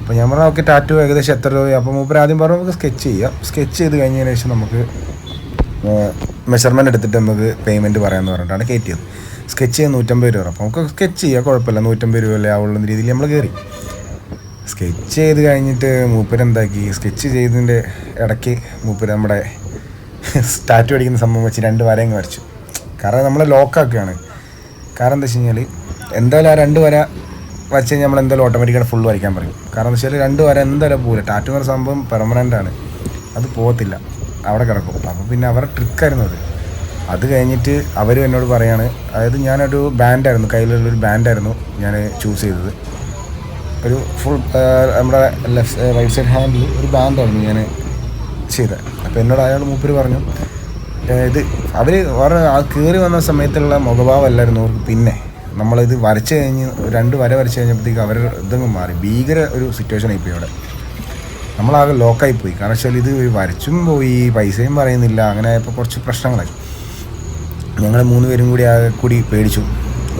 അപ്പോൾ ഞാൻ പറഞ്ഞു ഓക്കെ ടാറ്റു ഏകദേശം എത്ര രൂപ. അപ്പോൾ മൂപ്പര് ആദ്യം പറഞ്ഞു നമുക്ക് സ്കെച്ച് ചെയ്ത് കഴിഞ്ഞതിന് ശേഷം നമുക്ക് മെഷർമെൻറ്റ് എടുത്തിട്ട് നമുക്ക് പേയ്മെൻറ്റ് പറയാമെന്ന് പറഞ്ഞിട്ടാണ് കയറ്റിയത്. സ്കെച്ച് ചെയ്യാൻ 150 രൂപ. അപ്പോൾ നമുക്ക് സ്കെച്ച് ചെയ്യാം, കുഴപ്പമില്ല, 150 രൂപയല്ലേ ആവുള്ള രീതിയിൽ നമ്മൾ കയറി. സ്കെച്ച് ചെയ്ത് കഴിഞ്ഞിട്ട് മൂപ്പര് എന്താക്കി, സ്കെച്ച് ചെയ്തതിൻ്റെ ഇടയ്ക്ക് മൂപ്പര് നമ്മുടെ ടാറ്റു അടിക്കുന്ന സംഭവം വെച്ച് 2 വരയും വരച്ചു. കാരണം നമ്മളെ ലോക്കാക്കുകയാണ്. കാരണം എന്താ വെച്ച് കഴിഞ്ഞാൽ എന്തായാലും ആ 2 വര വരച്ച് കഴിഞ്ഞാൽ നമ്മൾ എന്തായാലും ഓട്ടോമാറ്റിക്കായിട്ട് ഫുൾ വരയ്ക്കാൻ പറയും. കാരണം എന്ന് വെച്ചാൽ 2 വര എന്തായാലും പോകില്ല. ടാറ്റു എന്ന സംഭവം പെർമനൻ്റാണ്, അത് പോകത്തില്ല, അവിടെ കിടക്കും. അപ്പോൾ പിന്നെ അവരുടെ ട്രിക്കായിരുന്നു അത്. അത് കഴിഞ്ഞിട്ട് അവർ എന്നോട് പറയാണ്, അതായത് ഞാനൊരു ബാൻഡായിരുന്നു, കയ്യിലുള്ളൊരു ബാൻഡായിരുന്നു ഞാൻ ചൂസ് ചെയ്തത്. ഒരു ഫുൾ നമ്മുടെ റൈറ്റ് സൈഡ് ഹാൻഡിൽ ഒരു ബാൻഡായിരുന്നു ഞാൻ ചെയ്തത്. അപ്പോൾ എന്നോട് അയാൾ മൂപ്പര് പറഞ്ഞു, ഇത് അവർ കയറി വന്ന സമയത്തുള്ള മുഖഭാവമല്ലായിരുന്നു അവർക്ക്. പിന്നെ നമ്മളിത് വരച്ച് കഴിഞ്ഞ് 2 വര വരച്ച് കഴിഞ്ഞപ്പോഴത്തേക്ക് അവർ ഇതങ്ങ് മാറി, ഭീകര ഒരു സിറ്റുവേഷൻ ആയിപ്പോയി അവിടെ. നമ്മളാകെ ലോക്കായിപ്പോയി. കാരണം വെച്ചാൽ ഇത് വരച്ചും പോയി, പൈസയും പറയുന്നില്ല, അങ്ങനെ ആയപ്പോൾ കുറച്ച് പ്രശ്നങ്ങളായി. ഞങ്ങൾ 3 പേരും കൂടി ആകെ കൂടി പേടിച്ചു,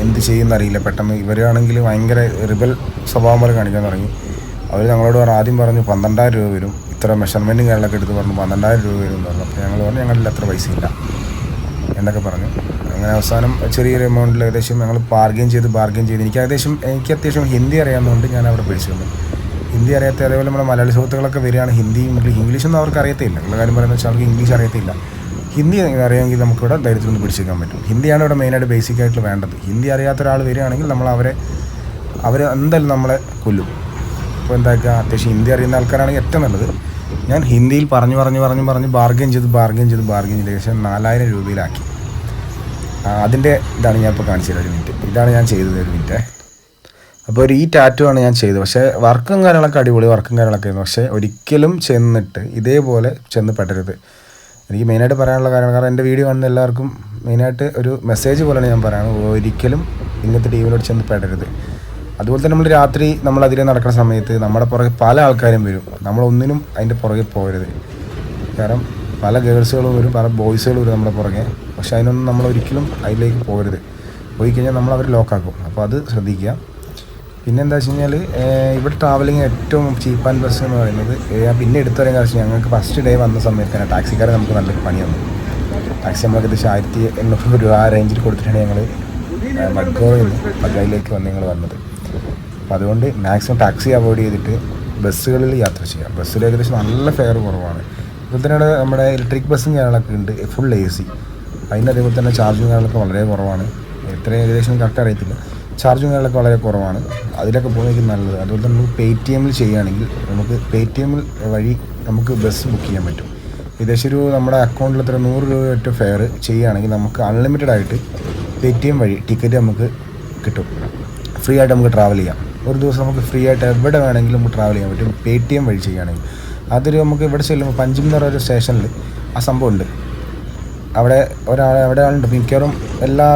എന്ത് ചെയ്യുമെന്നറിയില്ല. പെട്ടെന്ന് ഇവരാണെങ്കിൽ ഭയങ്കര റിബൽ സ്വഭാവം പോലെ കാണിക്കാൻ തുടങ്ങി. അവർ ഞങ്ങളോട് ആദ്യം പറഞ്ഞു 12,000 രൂപ വരും, ഇത്ര മെഷർമെൻറ്റും കാര്യങ്ങളൊക്കെ എടുത്ത് പറഞ്ഞു 12,000 രൂപ വരും എന്ന് പറഞ്ഞു. അപ്പോൾ ഞങ്ങൾ പറഞ്ഞു ഞങ്ങളിൽ അത്ര പൈസ ഇല്ല എന്നൊക്കെ പറഞ്ഞു. അങ്ങനെ അവസാനം ചെറിയൊരു എമൗണ്ടിൽ ഏകദേശം ഞങ്ങൾ ബാർഗെയിൻ ചെയ്ത് എനിക്ക് അത്യാവശ്യം ഹിന്ദി അറിയാവുന്നതുകൊണ്ട് ഞാൻ അവിടെ പിടിച്ചു വന്നു. ഹിന്ദി അറിയാത്ത, അതേപോലെ നമ്മുടെ മലയാളി സുഹൃത്തുക്കളൊക്കെ വരികയാണ്, ഇംഗ്ലീഷൊന്നും അവർക്ക് അറിയത്തില്ല. ഉള്ള കാര്യം പറയുന്നത് വെച്ചാൽ അവർക്ക് ഇംഗ്ലീഷ് അറിയത്തില്ല. ഹിന്ദി അറിയാമെങ്കിൽ നമുക്കിവിടെ ധൈര്യത്തിൽ നിന്ന് പിടിച്ചേക്കാൻ പറ്റും. ഹിന്ദിയാണ് ഇവിടെ മെയിനായിട്ട് ബേസിക്കായിട്ട് വേണ്ടത്. ഹിന്ദി അറിയാത്ത ഒരാൾ വരികയാണെങ്കിൽ നമ്മൾ അവർ എന്തായാലും നമ്മളെ കൊല്ലും. അപ്പോൾ എന്താക്കുക, അത്യാവശ്യം ഹിന്ദി അറിയുന്ന ആൾക്കാരാണെങ്കിൽ ഏറ്റവും നല്ലത്. ഞാൻ ഹിന്ദിയിൽ പറഞ്ഞ് ബാർഗെയിൻ ചെയ്ത് ഏകദേശം 4,000 രൂപയിലാക്കി. അതിൻ്റെ ഇതാണ് ഞാൻ ഇപ്പോൾ കാണിച്ചത്. ഒരു മിനിറ്റ്, ഇതാണ് ഞാൻ ചെയ്തത്. ഒരു മിനിറ്റ്. അപ്പോൾ ഈ ടാറ്റു ആണ് ഞാൻ ചെയ്തത്. പക്ഷേ വർക്കും കാര്യങ്ങളൊക്കെ അടിപൊളി വർക്കും കാര്യങ്ങളൊക്കെ ആയിരുന്നു. പക്ഷേ ഒരിക്കലും ചെന്നിട്ട് ഇതേപോലെ ചെന്ന് പെടരുത്. എനിക്ക് മെയിനായിട്ട് പറയാനുള്ള കാര്യമാണ്, കാരണം എൻ്റെ വീഡിയോ കാണുന്ന എല്ലാവർക്കും മെയിനായിട്ട് ഒരു മെസ്സേജ് പോലെയാണ് ഞാൻ പറയുന്നത്, ഒരിക്കലും ഇങ്ങനത്തെ ടീമിലോട്ട് ചെന്ന് പെടരുത്. അതുപോലെ തന്നെ നമ്മൾ രാത്രി അതിലെ നടക്കുന്ന സമയത്ത് നമ്മുടെ പുറകെ പല ആൾക്കാരും വരും. നമ്മളൊന്നിനും അതിൻ്റെ പുറകെ പോകരുത്. കാരണം പല ഗേൾസുകളും വരും, പല ബോയ്സുകളും വരും നമ്മുടെ പുറകെ. പക്ഷേ അതിനൊന്നും നമ്മൾ ഒരിക്കലും അതിലേക്ക് പോകരുത്. പോയി കഴിഞ്ഞാൽ നമ്മളവർ ലോക്കാക്കും. അപ്പോൾ അത് ശ്രദ്ധിക്കുക. പിന്നെ എന്താ വെച്ച് കഴിഞ്ഞാൽ ഇവിടെ ട്രാവലിംഗ് ഏറ്റവും ചീപ്പ് ആൻഡ് ബെസ്റ്റ് എന്ന് പറയുന്നത്, പിന്നെ എടുത്തു പറയാൻ കാരണം ഞങ്ങൾക്ക് ഫസ്റ്റ് ഡേ വന്ന സമയത്ത് തന്നെ ടാക്സിക്കാരെ നമുക്ക് നല്ലൊരു പണി വന്നു. ടാക്സി നമ്മൾക്ക് ഏകദേശം 1,800 രൂപ ആ റേഞ്ചിൽ കൊടുത്തിട്ടാണ് ഞങ്ങൾ മഡ്ഗോയിൽ നിന്ന് പഗായിലേക്ക് ഞങ്ങൾ വന്നത്. അപ്പോൾ അതുകൊണ്ട് മാക്സിമം ടാക്സി അവോയ്ഡ് ചെയ്തിട്ട് ബസ്സുകളിൽ യാത്ര ചെയ്യാം. ബസ്സിൽ ഏകദേശം നല്ല ഫെയർ കുറവാണ്. അതുപോലെ തന്നെ നമ്മുടെ ഇലക്ട്രിക് ബസ്സും കാര്യങ്ങളൊക്കെ ഉണ്ട്, ഫുൾ AC. അതിൻ്റെ അതേപോലെ തന്നെ ചാർജും കാര്യങ്ങളൊക്കെ വളരെ കുറവാണ്. എത്രയും ഏകദേശം കറക്റ്റ് അറിയത്തില്ല. ചാർജും കാര്യങ്ങളൊക്കെ വളരെ കുറവാണ്. അതിലൊക്കെ പോകുന്നതായിരിക്കും നല്ലത്. അതുപോലെ തന്നെ നമുക്ക് പേടിഎമ്മിൽ ചെയ്യുകയാണെങ്കിൽ നമുക്ക് പേടിഎമ്മിൽ വഴി നമുക്ക് ബസ് ബുക്ക് ചെയ്യാൻ പറ്റും. ഏകദേശം നമ്മുടെ അക്കൗണ്ടിൽ എത്ര 100 രൂപ ഒറ്റ ഫെയർ ചെയ്യുകയാണെങ്കിൽ നമുക്ക് അൺലിമിറ്റഡ് ആയിട്ട് പേടിഎം വഴി ടിക്കറ്റ് നമുക്ക് കിട്ടും. ഫ്രീ ആയിട്ട് നമുക്ക് ട്രാവൽ ചെയ്യാം. ഒരു ദിവസം നമുക്ക് ഫ്രീ ആയിട്ട് എവിടെ വേണമെങ്കിലും നമുക്ക് ട്രാവൽ ചെയ്യാൻ പറ്റും പേടിഎം വഴി ചെയ്യുകയാണെങ്കിൽ. അതൊരു നമുക്ക് ഇവിടെ ചെല്ലുമ്പോൾ പഞ്ചിം എന്ന് പറയുന്ന സ്റ്റേഷനിൽ ആ സംഭവം ഉണ്ട്. അവിടെ ആളുണ്ട്. മിക്കവാറും എല്ലാ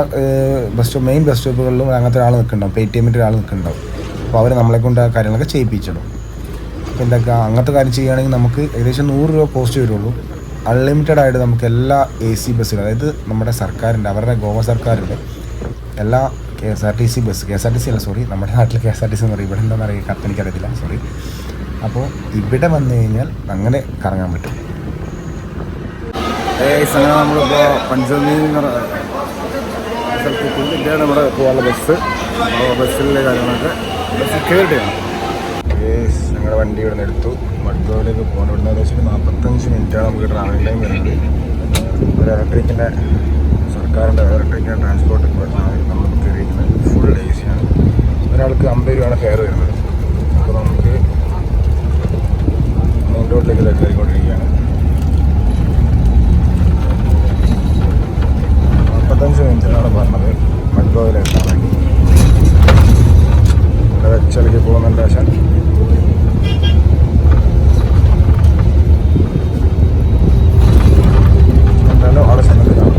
മെയിൻ ബസ് സ്റ്റോപ്പുകളിലും അങ്ങനത്തെ ഒരാൾ നിൽക്കുന്നുണ്ടാവും, പേടിഎമ്മിൻ്റെ ഒരാൾ നിൽക്കുന്നുണ്ടാവും. അപ്പോൾ അവർ നമ്മളെ കൊണ്ട് ആ കാര്യങ്ങളൊക്കെ ചെയ്യിപ്പിച്ചിടും. അപ്പോൾ എന്താക്കുക, അങ്ങനത്തെ കാര്യം ചെയ്യുകയാണെങ്കിൽ നമുക്ക് ഏകദേശം 100 രൂപ കോസ്റ്റ് വരുള്ളൂ. അൺലിമിറ്റഡ് ആയിട്ട് നമുക്ക് എല്ലാ AC ബസ്സുകൾ, അതായത് നമ്മുടെ സർക്കാരിൻ്റെ, അവരുടെ ഗോവ സർക്കാരിൻ്റെ എല്ലാ KSRTC ബസ്, KSRTC അല്ല സോറി, നമ്മുടെ നാട്ടിൽ KSRTC എന്ന് പറയും, ഇവിടെ എന്താണെന്ന് അറിയാം, കറക്റ്റ് എനിക്കറിയത്തില്ല, സോറി. അപ്പോൾ ഇവിടെ വന്നു കഴിഞ്ഞാൽ അങ്ങനെ കറങ്ങാൻ പറ്റും. അങ്ങനെ നമ്മളിപ്പോൾ പഞ്ചമി സ്ഥലത്ത് ഇതാണ് നമ്മുടെ പോകാനുള്ള ബസ്. ബസ്സിലെ കാര്യങ്ങളൊക്കെ ബസ് കയറിയിട്ടാണ്. ഞങ്ങളുടെ വണ്ടി ഇവിടെ നിന്ന് എടുത്തു. മഡ്ഗോയിലേക്ക് പോകണം. ഇവിടുന്ന് ഏകദേശം 45 മിനിറ്റാണ് നമുക്ക് ട്രാവലിംഗ് ടൈം വരുന്നത്. ഒരു ഇലക്ട്രിക്കിൻ്റെ സർക്കാരിൻ്റെ ഇലക്ട്രിക്കിൻ്റെ ട്രാൻസ്പോർട്ട് നമ്മൾ കയറിയിരിക്കുന്നത് ഫുൾ AC ആണ്. ഒരാൾക്ക് 50 രൂപയാണ് ഫെയർ വരുന്നത്. അപ്പോൾ നമുക്ക് മെയിൻ റോഡിലേക്ക് കയറിക്കൊണ്ടിരിക്കുകയാണ്. 45 മിനിറ്റിനാണ് പറഞ്ഞത് മഡ്ഗോയിലെത്താൻ വേണ്ടി. ഇവിടെ വെച്ചലേക്ക് പോകുന്നുണ്ട്. പക്ഷേ എന്തായാലും അവിടെ ചെന്നിട്ടാണ്.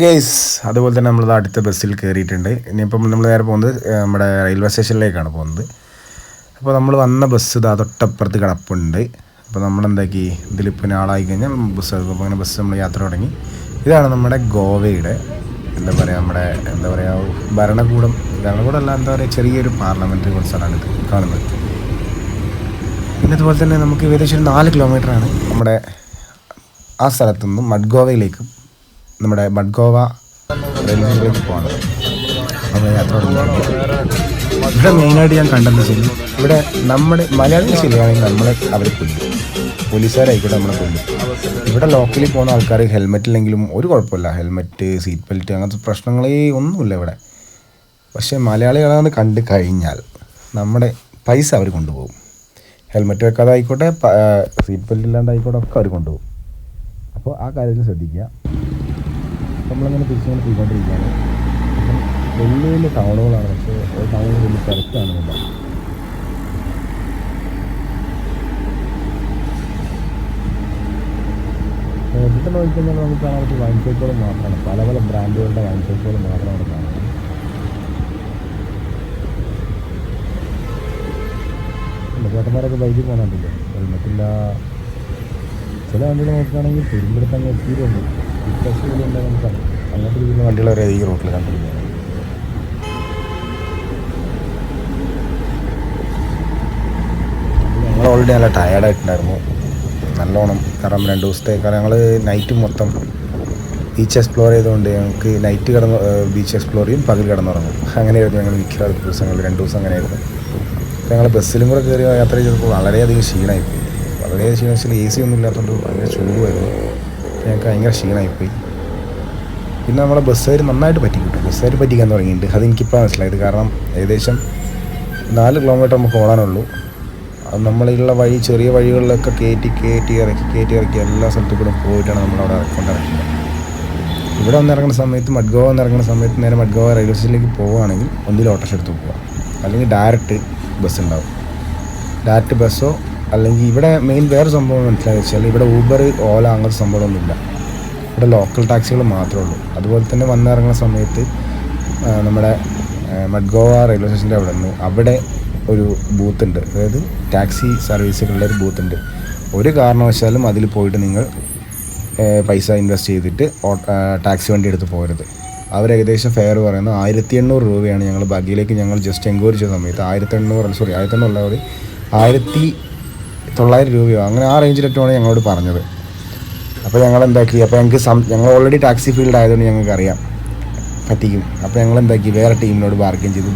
ഗൈസ് അതുപോലെ തന്നെ നമ്മൾ അടുത്ത ബസ്സിൽ കയറിയിട്ടുണ്ട്. ഇനിയിപ്പം നമ്മൾ നേരെ പോകുന്നത് നമ്മുടെ റെയിൽവേ സ്റ്റേഷനിലേക്കാണ് പോകുന്നത്. അപ്പോൾ നമ്മൾ വന്ന ബസ് ഇതാ തൊട്ടപ്പുറത്ത് കിടപ്പുണ്ട്. അപ്പോൾ നമ്മളെന്താക്കി ഇതിലിപ്പോൾ ആളായി കഴിഞ്ഞാൽ ബസ് എടുക്കും. അപ്പോൾ അങ്ങനെ ബസ് നമ്മൾ യാത്ര തുടങ്ങി. ഇതാണ് നമ്മുടെ ഗോവയുടെ നമ്മുടെ ഭരണകൂടം അല്ല, ചെറിയൊരു പാർലമെൻ്ററി സ്ഥലമാണ് ഇത് കാണുന്നത്. പിന്നെ അതുപോലെ തന്നെ നമുക്ക് ഏകദേശം 4 കിലോമീറ്ററാണ് നമ്മുടെ ആ സ്ഥലത്തുനിന്നും മഡ്ഗോവയിലേക്ക്, നമ്മുടെ മഡ്ഗോവ റെയിൽവേയിലേക്ക് പോകണം. നമ്മൾ യാത്ര ഇവിടെ മെയിനായിട്ട് ഞാൻ കണ്ടെന്ന് വെച്ചാൽ ഇവിടെ നമ്മുടെ മലയാളികൾ ശരിയാണെങ്കിൽ നമ്മളെ അവർ കൊല്ലും, പോലീസുകാരായിക്കോട്ടെ നമ്മളെ കൊല്ലും. ഇവിടെ ലോക്കലിൽ പോകുന്ന ആൾക്കാർ ഹെൽമെറ്റ് ഇല്ലെങ്കിലും ഒരു കുഴപ്പമില്ല, ഹെൽമെറ്റ് സീറ്റ് ബെൽറ്റ് അങ്ങനത്തെ പ്രശ്നങ്ങളേ ഒന്നുമില്ല ഇവിടെ. പക്ഷേ മലയാളികളാണ് കണ്ടു കഴിഞ്ഞാൽ നമ്മുടെ പൈസ അവർ കൊണ്ടുപോകും. ഹെൽമെറ്റ് വെക്കാതെ ആയിക്കോട്ടെ, സീറ്റ് ബെൽറ്റ് ഇല്ലാണ്ടായിക്കോട്ടെ, ഒക്കെ അവർ കൊണ്ടുപോകും. അപ്പോൾ ആ കാര്യത്തിൽ ശ്രദ്ധിക്കുക. നമ്മളങ്ങനെ തിരിച്ചിങ്ങനെ പോയിക്കൊണ്ടിരിക്കുകയാണ്. വലിയ വലിയ ടൗണുകളാണ്, പക്ഷേ ഒരു ടൗണിൽ വലിയ തിരക്കാണെന്നില്ല. ഇവിടെ നോക്കിക്കഴിഞ്ഞാൽ നമുക്ക് കാണാൻ പറ്റിയ വൈൻ ഷോപ്പുകൾ മാത്രമാണ്, പല പല ബ്രാൻഡുകളുടെ വൈൻ ഷോപ്പുകൾ മാത്രമാണ് കാണുന്നത്. ചേട്ടന്മാരൊക്കെ ബൈക്കിൽ പോകുന്നുണ്ടല്ലോ, ഹെൽമെറ്റില്ല. ചില വണ്ടികൾ നോക്കുകയാണെങ്കിൽ പെരുമ്പെടുത്ത് അങ്ങ് എത്തിയിട്ടുണ്ട്, ഇപ്പം നമുക്ക് അങ്ങനത്തെ രീതിയിലുള്ള വണ്ടികൾ വരെ ഈ റോട്ടിൽ കണ്ടിരിക്കുകയാണ്. ഞങ്ങൾ ഓൾറെഡി നല്ല ടയേർഡായിട്ടുണ്ടായിരുന്നു നല്ലോണം. കാരണം 2 ദിവസത്തെ ഞങ്ങൾ നൈറ്റ് മൊത്തം ബീച്ച് എക്സ്പ്ലോർ ചെയ്തുകൊണ്ട് ഞങ്ങൾക്ക് നൈറ്റ് ബീച്ച് എക്സ്പ്ലോർ ചെയ്യും, പകൽ കിടന്നുറങ്ങും. അങ്ങനെയായിരുന്നു ഞങ്ങൾ മിക്ക ദിവസങ്ങളിൽ 2 ദിവസം അങ്ങനെയായിരുന്നു. അപ്പോൾ ഞങ്ങൾ ബസ്സിലും കൂടെ കയറി യാത്ര ചെയ്തപ്പോൾ വളരെയധികം ക്ഷീണമായിപ്പോയി. വളരെയധികം ക്ഷീണം വെച്ചാൽ AC ഒന്നും ഇല്ലാത്തതുകൊണ്ട് ഭയങ്കര ചൂടുമായിരുന്നു. ഞങ്ങൾക്ക് ഭയങ്കര ക്ഷീണമായിപ്പോയി. പിന്നെ നമ്മളെ ബസ്സുകാർ നന്നായിട്ട് പറ്റിക്കിട്ടും, ബസ്സുകാർ പറ്റിക്കാൻ തുടങ്ങിയിട്ടുണ്ട്. അതെനിക്കിപ്പോൾ മനസ്സിലായത്. കാരണം ഏകദേശം 4 കിലോമീറ്റർ നമുക്ക് ഓടാനുള്ളൂ. അത് നമ്മളുള്ള വഴി, ചെറിയ വഴികളിലൊക്കെ കയറ്റി ഇറക്കി എല്ലാ സ്ഥലത്തും കൂടെ പോയിട്ടാണ് നമ്മളവിടെ കൊണ്ടിറക്കുന്നത്. ഇവിടെ വന്നിറങ്ങുന്ന സമയത്ത്, മഡ്ഗോവ വന്നിറങ്ങുന്ന സമയത്ത് നേരെ മഡ്ഗോവ റെയിൽവേ സ്റ്റേഷനിലേക്ക് പോവുകയാണെങ്കിൽ ഒന്നിൽ ഓട്ടോറിക്ഷ എടുത്ത് പോവുക, അല്ലെങ്കിൽ ഡയറക്റ്റ് ബസ് ഉണ്ടാവും. ഡയറക്റ്റ് ബസ്സോ അല്ലെങ്കിൽ ഇവിടെ മെയിൻ വേറെ സംഭവം മനസ്സിലാക്കി വെച്ചാൽ ഇവിടെ ഊബർ, ഓല അങ്ങനത്തെ സംഭവമൊന്നുമില്ല. ഇവിടെ ലോക്കൽ ടാക്സികൾ മാത്രമേ ഉള്ളൂ. അതുപോലെ തന്നെ വന്നിറങ്ങുന്ന സമയത്ത് നമ്മുടെ മഡ്ഗോവ റെയിൽവേ സ്റ്റേഷൻ്റെ അവിടെ ഒരു ബൂത്തുണ്ട്, അതായത് ടാക്സി സർവീസുകളുടെ ഒരു ബൂത്തുണ്ട്. ഒരു കാരണവശാലും അതിൽ പോയിട്ട് നിങ്ങൾ പൈസ ഇൻവെസ്റ്റ് ചെയ്തിട്ട് ടാക്സി വണ്ടി എടുത്ത് പോകരുത്. അവർ ഏകദേശം ഫെയർ പറയുന്നത് 1800 രൂപയാണ്. ഞങ്ങൾ ബഗ്ഗിലേക്ക് ഞങ്ങൾ ജസ്റ്റ് എൻക്വയറി ചെയ്ത സമയത്ത് 1900 രൂപയോ അങ്ങനെ ആ റേഞ്ചിലിട്ടാണ് ഞങ്ങളോട് പറഞ്ഞത്. അപ്പോൾ ഞങ്ങൾ എന്താക്കി, അപ്പോൾ ഞങ്ങൾ ഓൾറെഡി ടാക്സി ഫീൽഡ് ആയതുകൊണ്ട് ഞങ്ങൾക്ക് അറിയാം പറ്റിക്കും. അപ്പോൾ ഞങ്ങൾ എന്താക്കി, വേറെ ടീമിനോട് ബാർഗെയിൻ ചെയ്ത്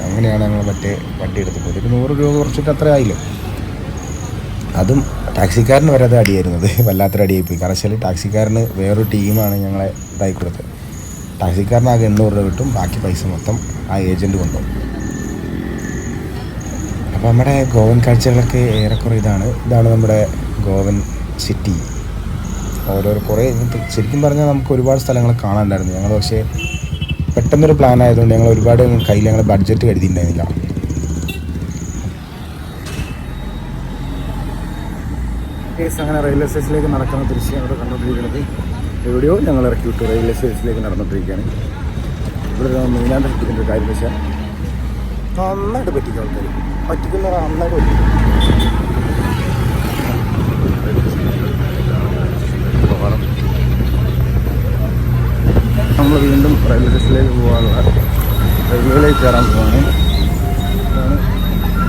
അങ്ങനെയാണ് ഞങ്ങൾ മറ്റേ വണ്ടി എടുത്ത് പോയത്. ഇപ്പോൾ 100 രൂപ കുറച്ചിട്ട് അത്ര ആയില്ലേ. അതും ടാക്സിക്കാരന് വരെ അത് അടിയായിരുന്നത്, വല്ലാത്തൊരു അടിയായിപ്പോയി. കാരണം വെച്ചാൽ ടാക്സിക്കാരന് വേറൊരു ടീമാണ് ഞങ്ങളെ ഇതായി കൊടുത്തത്. ടാക്സിക്കാരന് ആകെ 800 രൂപ കിട്ടും, ബാക്കി പൈസ മൊത്തം ആ ഏജൻറ്റ് കൊണ്ടുപോകും. അപ്പോൾ നമ്മുടെ ഗോവൻ കാഴ്ചകളൊക്കെ ഏറെക്കുറെ ഇതാണ് നമ്മുടെ ഗോവൻ സിറ്റി. കുറേ ശരിക്കും പറഞ്ഞാൽ നമുക്ക് ഒരുപാട് സ്ഥലങ്ങൾ കാണാനുണ്ടായിരുന്നു. ഞങ്ങൾ പക്ഷേ പെട്ടെന്നൊരു പ്ലാൻ ആയതുകൊണ്ട് ഞങ്ങൾ ഒരുപാട് കയ്യിൽ ഞങ്ങൾ ബഡ്ജറ്റ് കരുതിയിട്ടുണ്ടായിരുന്നില്ല. അങ്ങനെ റെയിൽവേ സ്റ്റേഷനിലേക്ക് നടക്കുന്ന ദൃശ്യം അവിടെ കണ്ടുകൊണ്ടിരിക്കുന്നത്. എവിടെയോ ഞങ്ങൾ ഇറക്കി വിട്ടു, റെയിൽവേ സ്റ്റേഷനിലേക്ക് നടന്നുകൊണ്ടിരിക്കുകയാണ്. ഇവിടെ മെയിനായിട്ട് പറ്റിക്കുന്ന ഒരു കാര്യം വെച്ചാൽ നന്നായിട്ട് പറ്റിക്കും ആൾക്കാർ, പറ്റിക്കുന്നവർ നന്നായിട്ട് പറ്റിക്കും. നമ്മൾ വീണ്ടും റെയിൽവേ സ്റ്റേഷനിലേക്ക് പോകാനുള്ള റെയിൽവേയിലേക്ക് കയറാൻ പോവാണ്. ഇതാണ്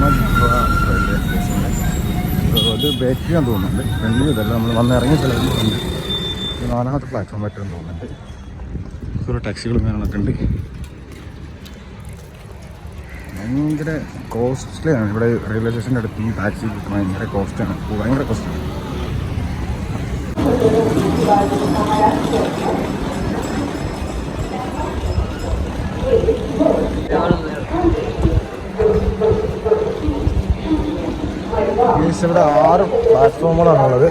മഡ്ഗോവ റെയിൽവേ സ്റ്റേഷനിൽ. അത് ബേക്കറിയാൻ തോന്നുന്നുണ്ട്, ഫ്രണ്ടിൽ ഇതല്ല, നമ്മൾ വന്ന് ഇറങ്ങിയ സ്ഥലത്തുണ്ട്. 4ാമത്തെ പ്ലാറ്റ്ഫോം പറ്റുമെന്ന് തോന്നുന്നുണ്ട്. കുറേ ടാക്സികളും കാര്യങ്ങളൊക്കെ ഉണ്ട്. ഭയങ്കര കോസ്റ്റ്ലിയാണ് ഇവിടെ റെയിൽവേ സ്റ്റേഷൻ്റെ അടുത്ത് ഈ ടാക്സി കിട്ടുന്നത്. ഭയങ്കര കോസ്റ്റാണ്. ഇവിടെ 6 പ്ലാറ്റ്ഫോമുകളാണുള്ളത്.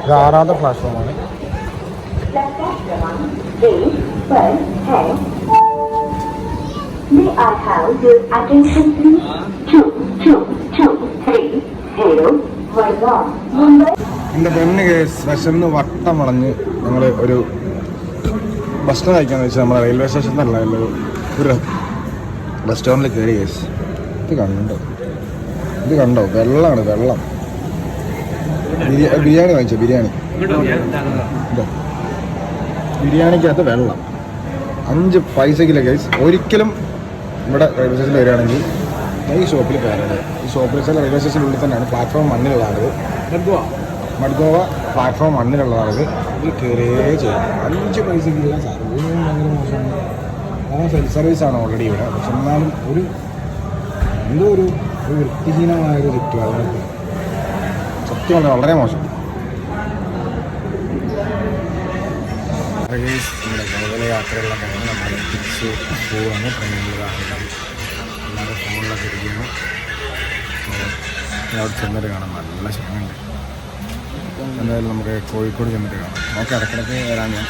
ഇത് 6ാമത്തെ പ്ലാറ്റ്ഫോമാണ്. May I have your attention please? 22230 Mumbai. എൻ്റെ പെണ്ണ് കേസ് വിശന്ന് വട്ടം വളഞ്ഞ് ഞങ്ങൾ ഒരു ഭക്ഷണം കഴിക്കാന്ന് വെച്ചാൽ നമ്മുടെ റെയിൽവേ സ്റ്റേഷൻ എന്നല്ല ഒരു റെസ്റ്റോറൻറ്റിൽ കയറി കേസ്. ഇത് കണ്ടോ വെള്ളമാണ്, വെള്ളം. ബിരിയാണി വാങ്ങിച്ചോ, ബിരിയാണി. ബിരിയാണിക്കകത്ത് വെള്ളം 5 പൈസക്കില്ല കേസ്. ഒരിക്കലും ഇവിടെ റെയിൽവേ സ്റ്റേഷനിൽ വരികയാണെങ്കിൽ ഈ ഷോപ്പിൽ കയറരുത്. ഈ ഷോപ്പിൽ വെച്ചാൽ റെയിൽവേ സ്റ്റേഷനുള്ളിൽ തന്നെയാണ്, പ്ലാറ്റ്ഫോം 1-ലുള്ളതാണിത്. മഡ്ഗോവ പ്ലാറ്റ്ഫോം 1-ലുള്ളതാണിത്. ഇത് കയറിയേ ചെയ്യണം. 5 പൈസക്കില്ല. സർവീസ് ഭയങ്കര മോശമാണ്. സെൽഫ് സർവീസാണ് ഓൾറെഡി ഇവിടെ. പക്ഷെ എന്നാലും എന്തോ ഒരു വൃത്തിഹീനമായൊരു ചുറ്റുപാട്. സത്യം വളരെ മോശം. നമ്മുടെ ഗോവയിലെ യാത്രയുള്ള കഴിഞ്ഞ് നമ്മൾ തിരിച്ച് പോവുകയാണ്. ട്രെയിനിലാണ് എല്ലാവരും ഫോണിലൊക്കെ ഇരിക്കുകയാണ്. അവിടെ ചെന്നിട്ട് കാണാം, നല്ല ക്ഷമയുണ്ട്. എന്തായാലും നമുക്ക് കോഴിക്കോട് ചെന്നിട്ട് കാണാം. നമുക്ക് ഇടയ്ക്കിടയ്ക്ക് വരാൻ ഞാൻ